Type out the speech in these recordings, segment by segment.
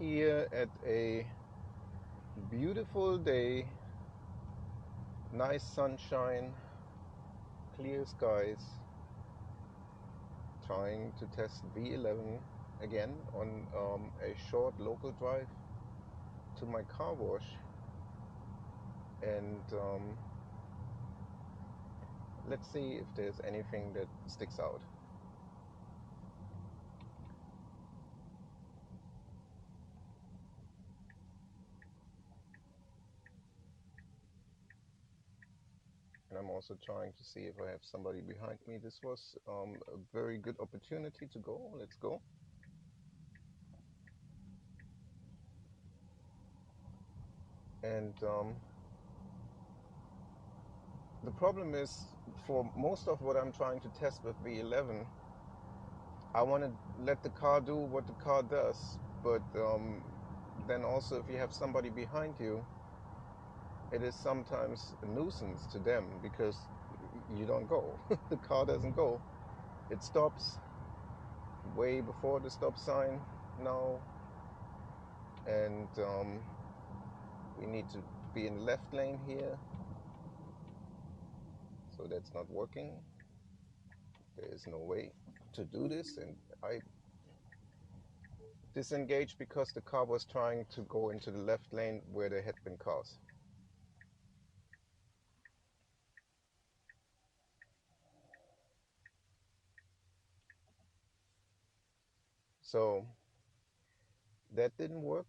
here at a beautiful day, nice sunshine, clear skies, trying to test V11 again on a short local drive to my car wash, and let's see if there's anything that sticks out. And I'm also trying to see if I have somebody behind me. This was a very good opportunity to go. Let's go. And the problem is, for most of what I'm trying to test with V11, I want to let the car do what the car does, but then also if you have somebody behind you, it is sometimes a nuisance to them because you don't go. The car doesn't go. It stops way before the stop sign now, and we need to be in the left lane here, so that's not working. There is no way to do this, and I disengaged because the car was trying to go into the left lane where there had been cars. So that didn't work.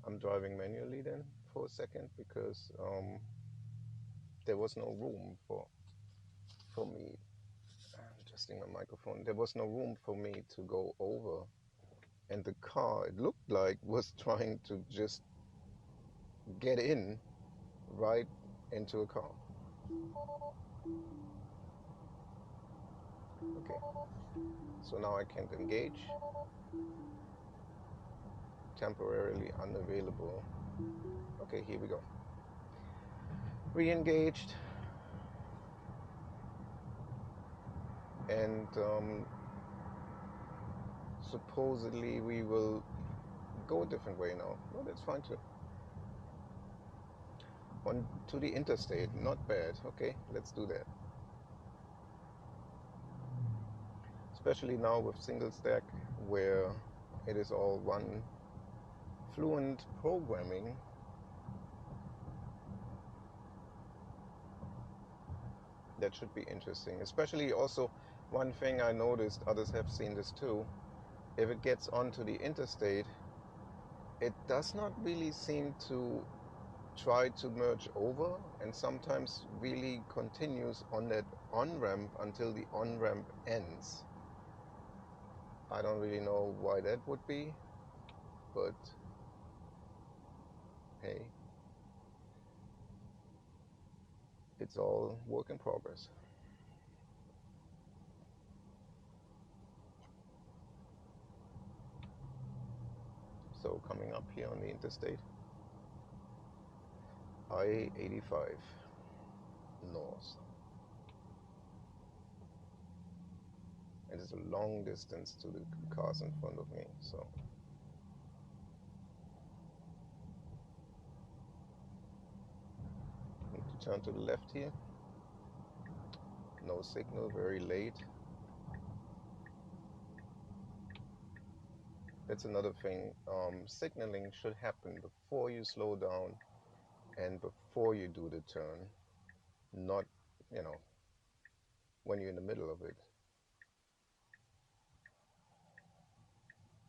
I'm driving manually then for a second because there was no room for me. I'm adjusting my microphone. There was no room for me to go over, and the car, it looked like, was trying to just get in right into a car. Okay, so now I can't engage. Temporarily unavailable. Okay, here we go. Re-engaged. And supposedly we will go a different way now. Well, that's fine too. On to the interstate, not bad. Okay, let's do that. Especially now with single stack, where it is all one fluent programming. That should be interesting. Especially also, one thing I noticed, others have seen this too, if it gets onto the interstate, it does not really seem to try to merge over, and sometimes really continues on that on-ramp until the on-ramp ends. I don't really know why that would be, but hey, it's all work in progress. So coming up here on the interstate, I-85 north. And it's a long distance to the cars in front of me, so need to turn to the left here. No signal, very late. That's another thing. Signaling should happen before you slow down and before you do the turn, not, when you're in the middle of it.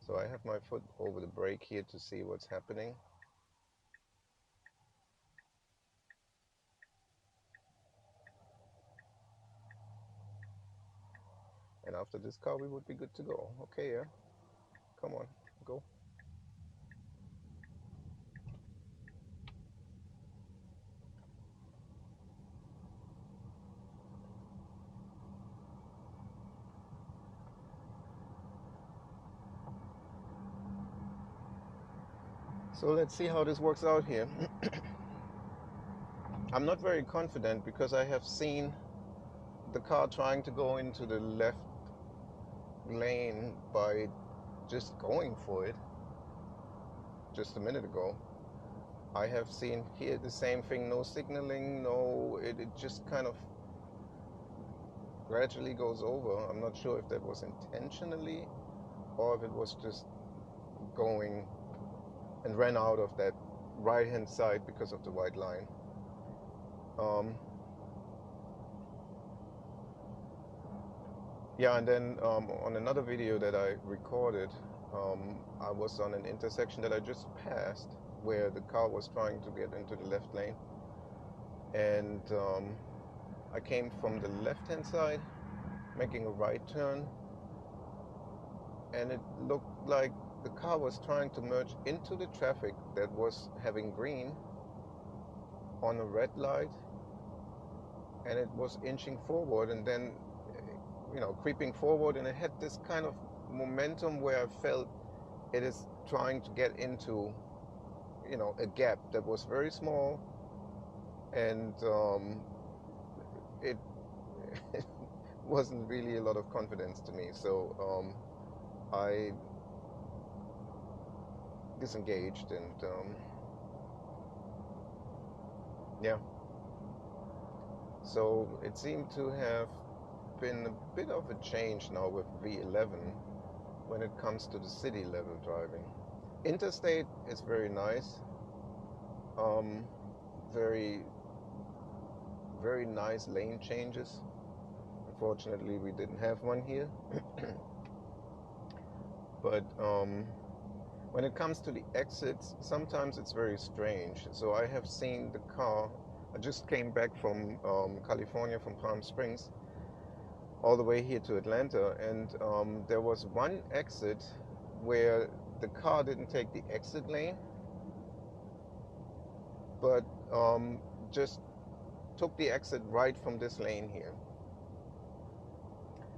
So I have my foot over the brake here to see what's happening. And after this car, we would be good to go. Okay, yeah. Come on, go. So let's see how this works out here. I'm not very confident because I have seen the car trying to go into the left lane by just going for it just a minute ago. I have seen here the same thing, no signaling, no, it just kind of gradually goes over. I'm not sure if that was intentionally or if it was just going and ran out of that right hand side because of the white line. Yeah, and then on another video that I recorded, I was on an intersection that I just passed where the car was trying to get into the left lane, and I came from the left-hand side making a right turn, and it looked like the car was trying to merge into the traffic that was having green on a red light, and it was inching forward and then creeping forward, and it had this kind of momentum where I felt it is trying to get into a gap that was very small, and it wasn't really a lot of confidence to me, so I disengaged, and yeah, so it seemed to have been a bit of a change now with V11 when it comes to the city level driving. Interstate is very nice, very very nice lane changes. Unfortunately, we didn't have one here. But when it comes to the exits, sometimes it's very strange. So I have seen the car, I just came back from California, from Palm Springs, all the way here to Atlanta, and there was one exit where the car didn't take the exit lane, but just took the exit right from this lane here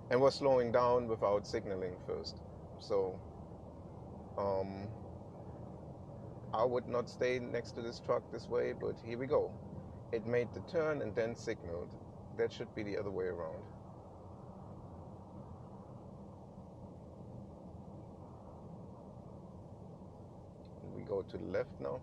and was slowing down without signaling first. So I would not stay next to this truck this way, but here we go. It made the turn and then signaled. That should be the other way around. We go to the left now.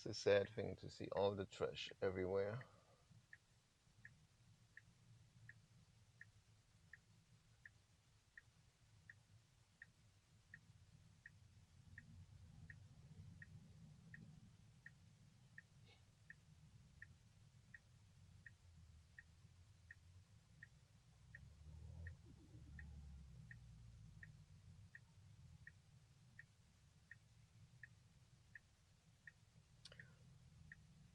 It's a sad thing to see all the trash everywhere.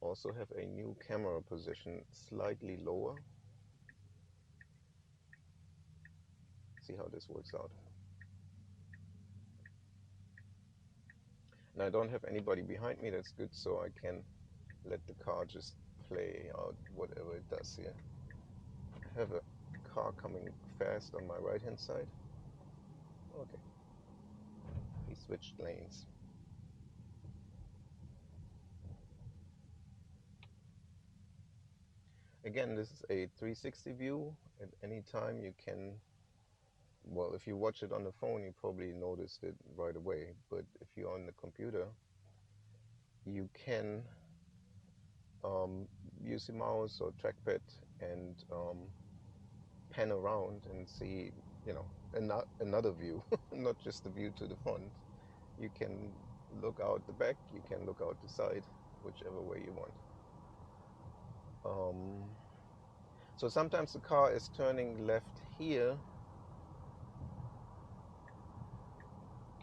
Also have a new camera position slightly lower. See how this works out. And I don't have anybody behind me, that's good, so I can let the car just play out whatever it does here. I have a car coming fast on my right hand side. Okay, he switched lanes. Again, this is a 360 view. At any time you can, well, if you watch it on the phone, you probably noticed it right away. But if you're on the computer, you can use the mouse or trackpad and pan around and see, another view, not just the view to the front. You can look out the back, you can look out the side, whichever way you want. So sometimes the car is turning left here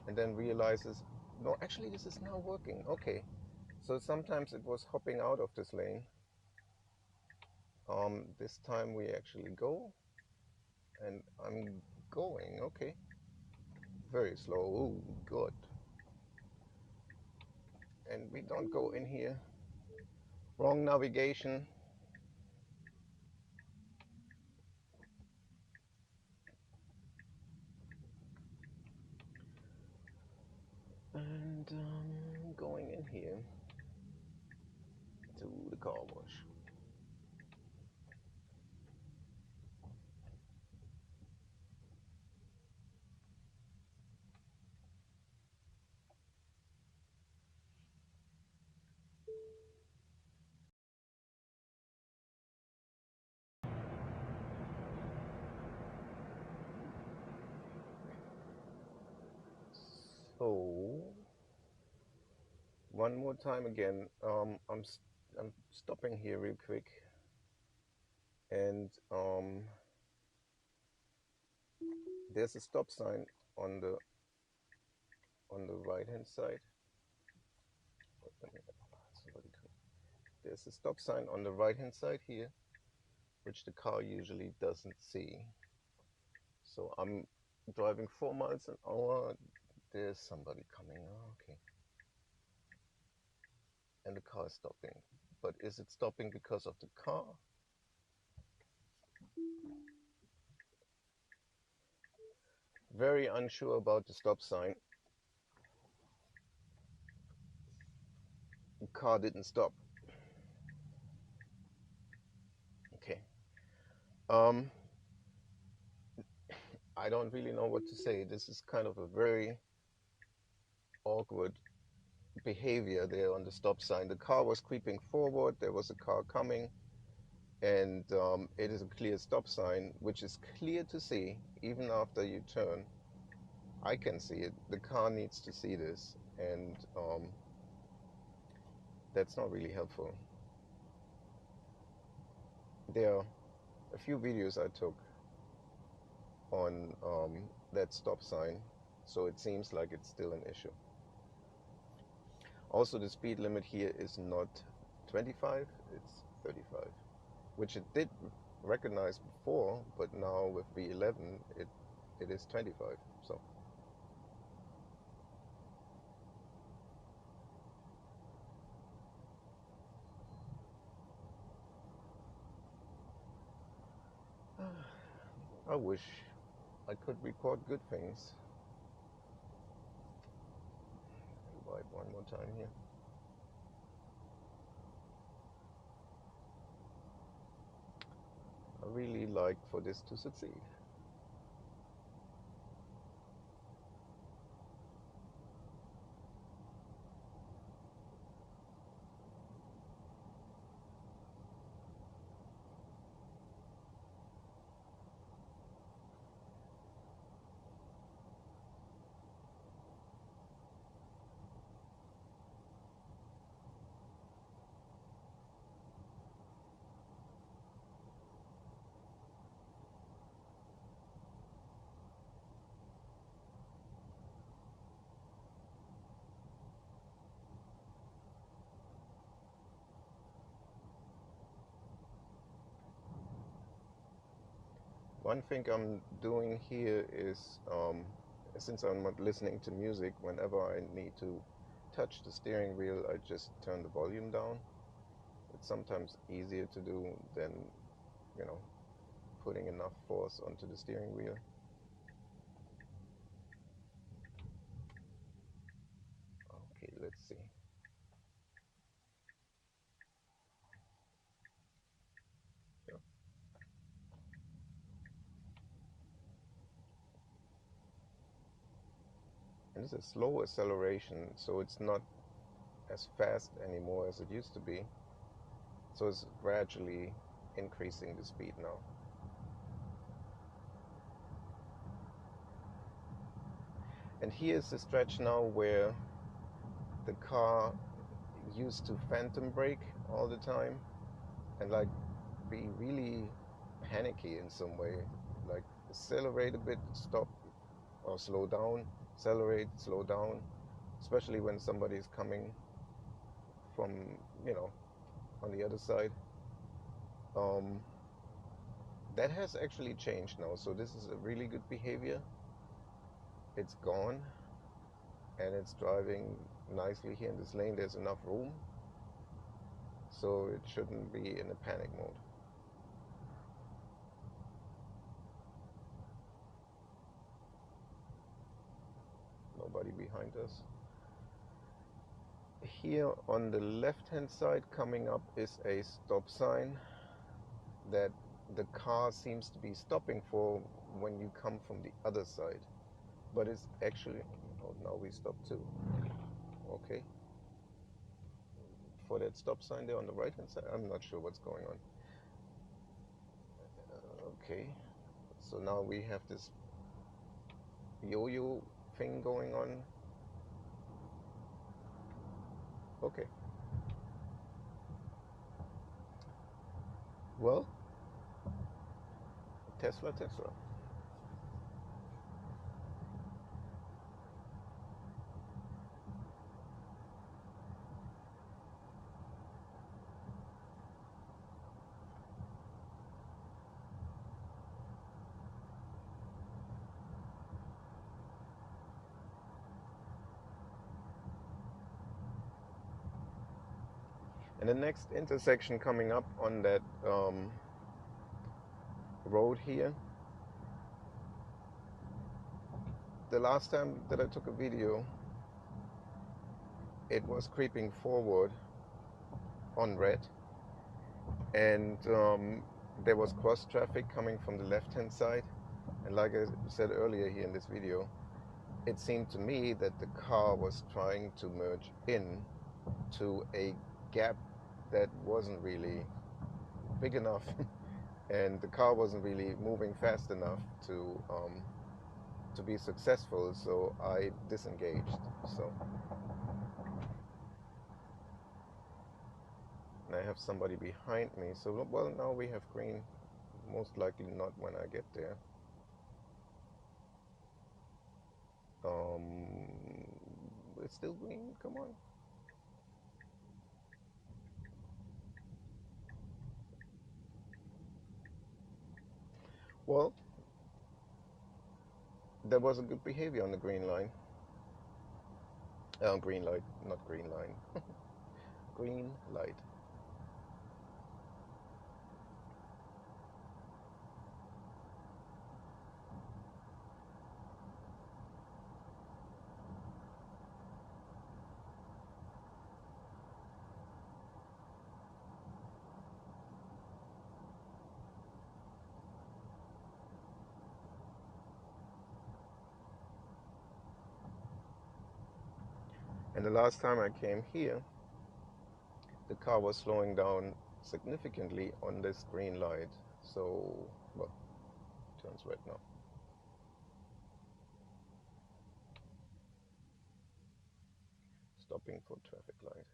and then realizes, no, actually this is now working. Okay, so sometimes it was hopping out of this lane. This time we actually go, and I'm going. Okay, very slow. Oh, good. And we don't go in here. Wrong navigation. And going in here to the car wash. So one more time again, I'm stopping here real quick, and there's a stop sign on the right hand side. There's a stop sign on the right hand side here, which the car usually doesn't see. So I'm driving 4 miles an hour. There's somebody coming. Oh, okay. And the car is stopping. But is it stopping because of the car? Very unsure about the stop sign. The car didn't stop. Okay. I don't really know what to say. This is kind of a very awkward behavior there on the stop sign. The car was creeping forward. There was a car coming. And it is a clear stop sign, which is clear to see even after you turn. I can see it. The car needs to see this, and that's not really helpful. There are a few videos I took on that stop sign, so it seems like it's still an issue. Also, the speed limit here is not 25, it's 35, which it did recognize before, but now with V11 it is 25. So I wish I could record good things. Rewind one more time here. I really like for this to succeed. One thing I'm doing here is, since I'm not listening to music, whenever I need to touch the steering wheel, I just turn the volume down. It's sometimes easier to do than, putting enough force onto the steering wheel. Okay, let's see. Yeah. And it's a slow acceleration, so it's not as fast anymore as it used to be. So it's gradually increasing the speed now. And here's the stretch now where the car used to phantom brake all the time and like be really panicky in some way, like accelerate a bit, stop, or slow down, accelerate, slow down, especially when somebody is coming from, on the other side. That has actually changed now, so this is a really good behavior. it's gone, and it's driving nicely here in this lane. There's enough room, so it shouldn't be in a panic mode. Nobody behind us. Here on the left hand side coming up is a stop sign that the car seems to be stopping for when you come from the other side, but it's actually, oh, now we stop too. Okay, for that stop sign there on the right hand side, I'm not sure what's going on. Okay, so now we have this yo-yo thing going on. Okay, well, Tesla. And the next intersection coming up on that road here, the last time that I took a video, it was creeping forward on red, and there was cross traffic coming from the left hand side, and like I said earlier here in this video, it seemed to me that the car was trying to merge in to a gap that wasn't really big enough and the car wasn't really moving fast enough to be successful, so I disengaged. So and I have somebody behind me, so well, now we have green. Most likely not when I get there. It's still green, come on. Well, there was a good behavior on the green line. Green light, not green line. Green light. And the last time I came here, the car was slowing down significantly on this green light. So, well, turns red now. Stopping for traffic light.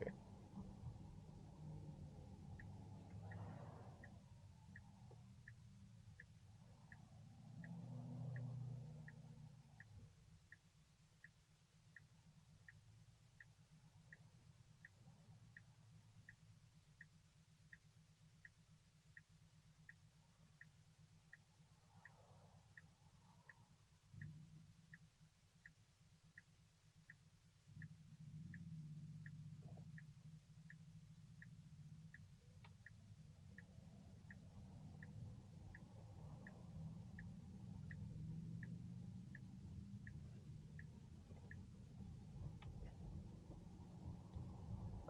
Okay.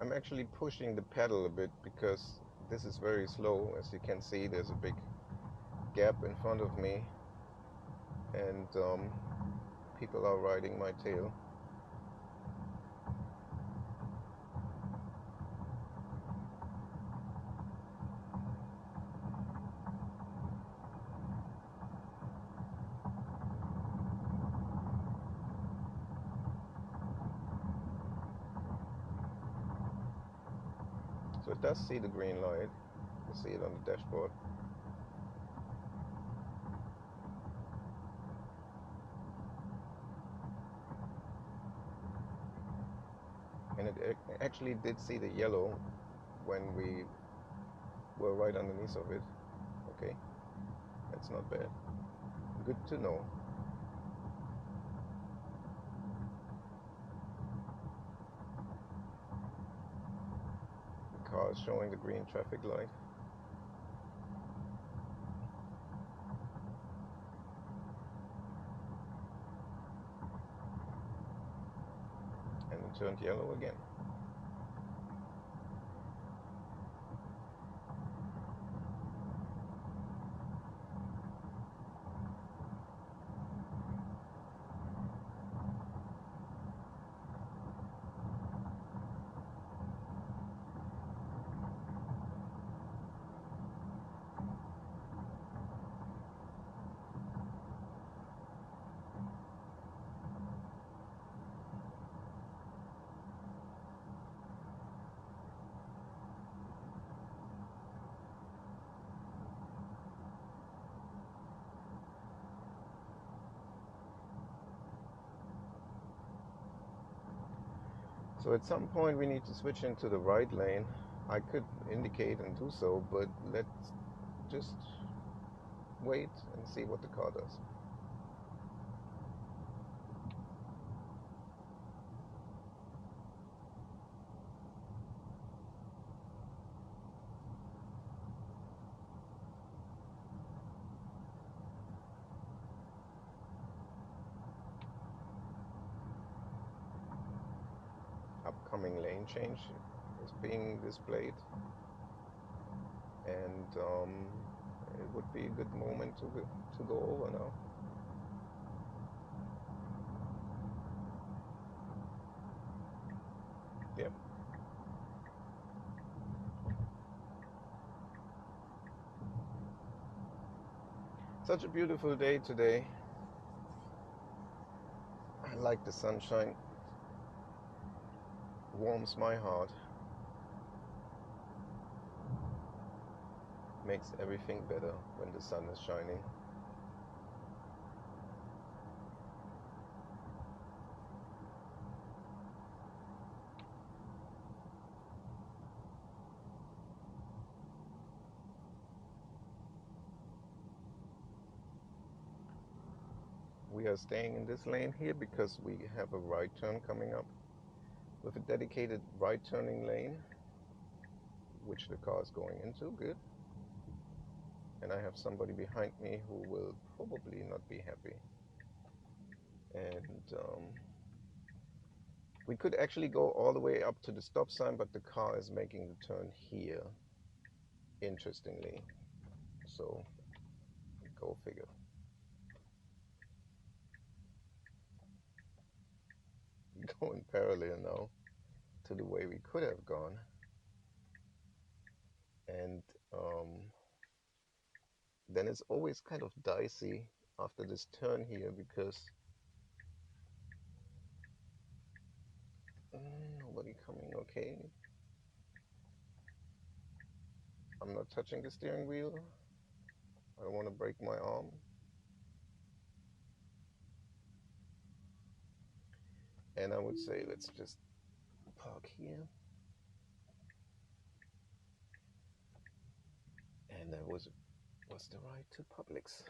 I'm actually pushing the pedal a bit because This is very slow. As you can see, there's a big gap in front of me, and people are riding my tail. So it does see the green light. You see it on the dashboard. And it actually did see the yellow when we were right underneath of it. Okay, that's not bad. Good to know. The car is showing the green traffic light. And it turned yellow again. So at some point we need to switch into the right lane. I could indicate and do so, but let's just wait and see what the car does. Upcoming lane change is being displayed, and it would be a good moment to go over now. Yep. Such a beautiful day today. I like the sunshine. Warms my heart. Makes everything better when the sun is shining. We are staying in this lane here because we have a right turn coming up with a dedicated right turning lane, which the car is going into. Good. And I have somebody behind me who will probably not be happy. And we could actually go all the way up to the stop sign, but the car is making the turn here, interestingly. So, go figure. Going parallel now to the way we could have gone. And then it's always kind of dicey after this turn here because nobody coming. Okay, I'm not touching the steering wheel. I don't want to break my arm. And I would say let's just park here. And that was the ride to Publix.